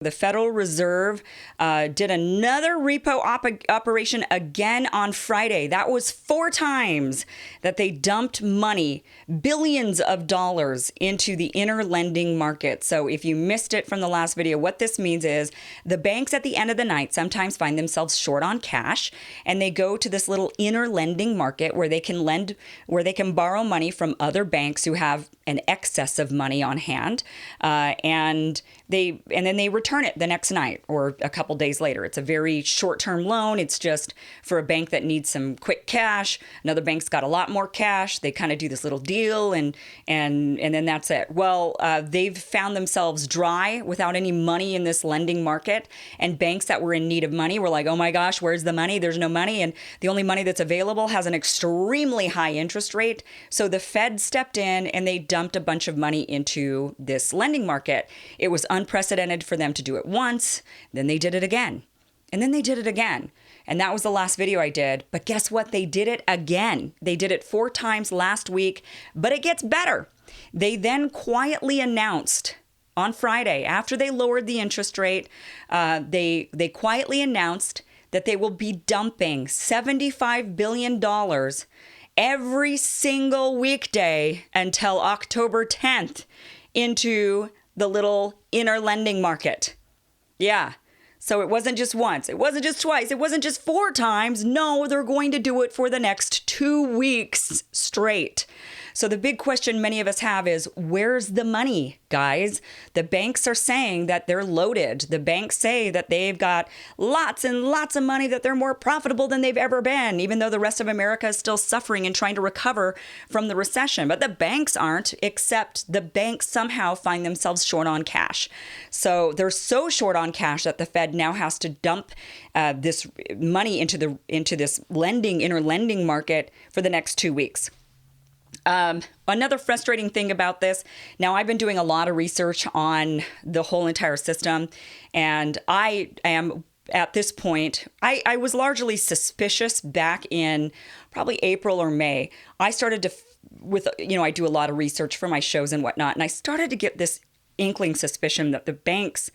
The Federal Reserve did another repo operation again on Friday. That was 4 times that they dumped money, billions of dollars, into the inner lending market. So if you missed it from the last video, what this means is the banks at the end of the night sometimes find themselves short on cash, and they go to this little inner lending market where they can borrow money from other banks who have an excess of money on hand, and then they return it the next night or a couple days later. It's a very short-term loan. It's just for a bank that needs some quick cash. Another bank's got a lot more cash. They kind of do this little deal, and then that's it. Well, they've found themselves dry without any money in this lending market, and banks that were in need of money were like, oh my gosh, where's the money? There's no money, and the only money that's available has an extremely high interest rate. So the Fed stepped in and they dumped a bunch of money into this lending market. It was unprecedented for them to do it once, then they did it again, and then they did it again. And that was the last video I did. But guess what? They did it again. They did it 4 times last week, but it gets better. They then quietly announced on Friday, after they lowered the interest rate, they quietly announced that they will be dumping $75 billion every single weekday until October 10th into the little inner lending market. Yeah. So it wasn't just once. It wasn't just twice. It wasn't just 4 times. No, they're going to do it for the next 2 weeks straight. So the big question many of us have is, where's the money, guys? The banks are saying that they're loaded. The banks say that they've got lots and lots of money, that they're more profitable than they've ever been, even though the rest of America is still suffering and trying to recover from the recession. But the banks aren't, except the banks somehow find themselves short on cash. So they're so short on cash that the Fed now has to dump this money into this inner lending market for the next 2 weeks. Another frustrating thing about this, now I've been doing a lot of research on the whole entire system, and I am at this point, I was largely suspicious back in probably April or May. I started to, I do a lot of research for my shows and whatnot, and I started to get this inkling suspicion that the banks,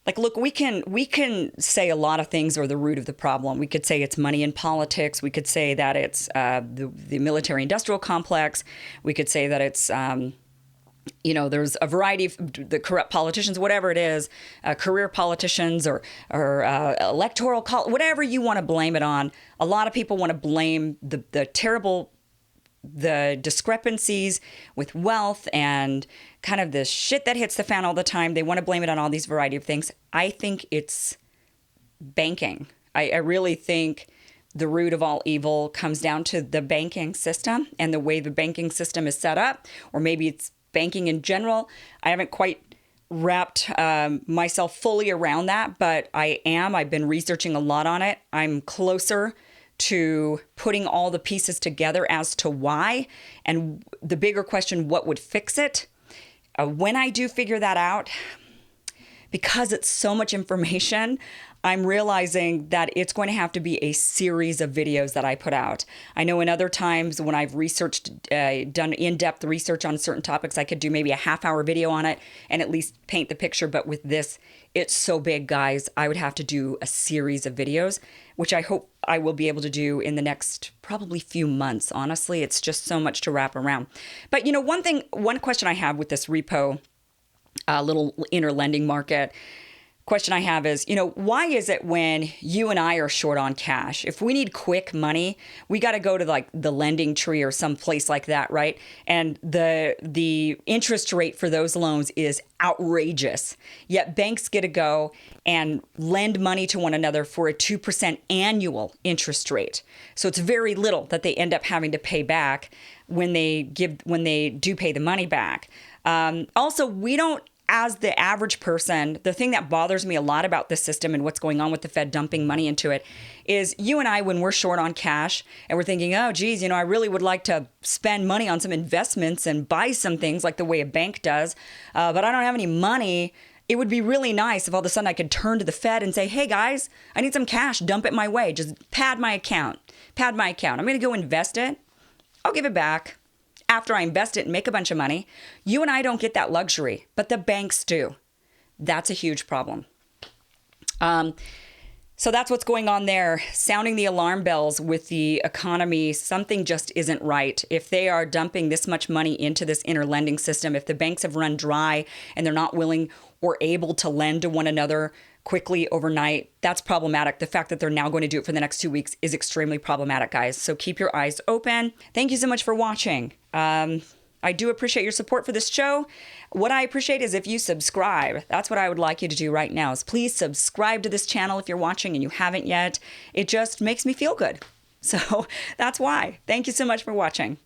like, look, we can say a lot of things are the root of the problem. We could say it's money in politics. We could say that it's the military-industrial complex. We could say that it's, there's a variety of the corrupt politicians, whatever it is, career politicians or electoral, whatever you want to blame it on. A lot of people want to blame the discrepancies with wealth and kind of the shit that hits the fan all the time. They want to blame it on all these variety of things. I think it's banking. I really think the root of all evil comes down to the banking system and the way the banking system is set up, or maybe it's banking in general. I haven't quite wrapped myself fully around that, but I've been researching a lot on it. I'm closer to putting all the pieces together as to why, and the bigger question, what would fix it? When I do figure that out, because it's so much information, I'm realizing that it's going to have to be a series of videos that I put out. I know in other times when I've done in-depth research on certain topics, I could do maybe a half-hour video on it and at least paint the picture. But with this, it's so big, guys, I would have to do a series of videos, which I hope I will be able to do in the next probably few months. Honestly, it's just so much to wrap around. But, one question I have with this repo, little inner lending market, question I have is, why is it when you and I are short on cash, if we need quick money, we got to go to like the Lending Tree or some place like that, right? And the interest rate for those loans is outrageous. Yet banks get to go and lend money to one another for a 2% annual interest rate. So it's very little that they end up having to pay back when they do pay the money back. Also, we don't, as the average person, the thing that bothers me a lot about this system and what's going on with the Fed dumping money into it is you and I, when we're short on cash and we're thinking, oh, geez, I really would like to spend money on some investments and buy some things like the way a bank does, but I don't have any money. It would be really nice if all of a sudden I could turn to the Fed and say, hey, guys, I need some cash. Dump it my way. Just pad my account. I'm going to go invest it. I'll give it back after I invest it and make a bunch of money. You and I don't get that luxury, but the banks do. That's a huge problem. So that's what's going on there, sounding the alarm bells with the economy. Something just isn't right. If they are dumping this much money into this interlending system, if the banks have run dry and they're not willing or able to lend to one another quickly overnight, that's problematic. The fact that they're now going to do it for the next 2 weeks is extremely problematic, guys. So keep your eyes open. Thank you so much for watching. I do appreciate your support for this show. What I appreciate is if you subscribe. That's what I would like you to do right now, is please subscribe to this channel if you're watching and you haven't yet. It just makes me feel good. So that's why. Thank you so much for watching.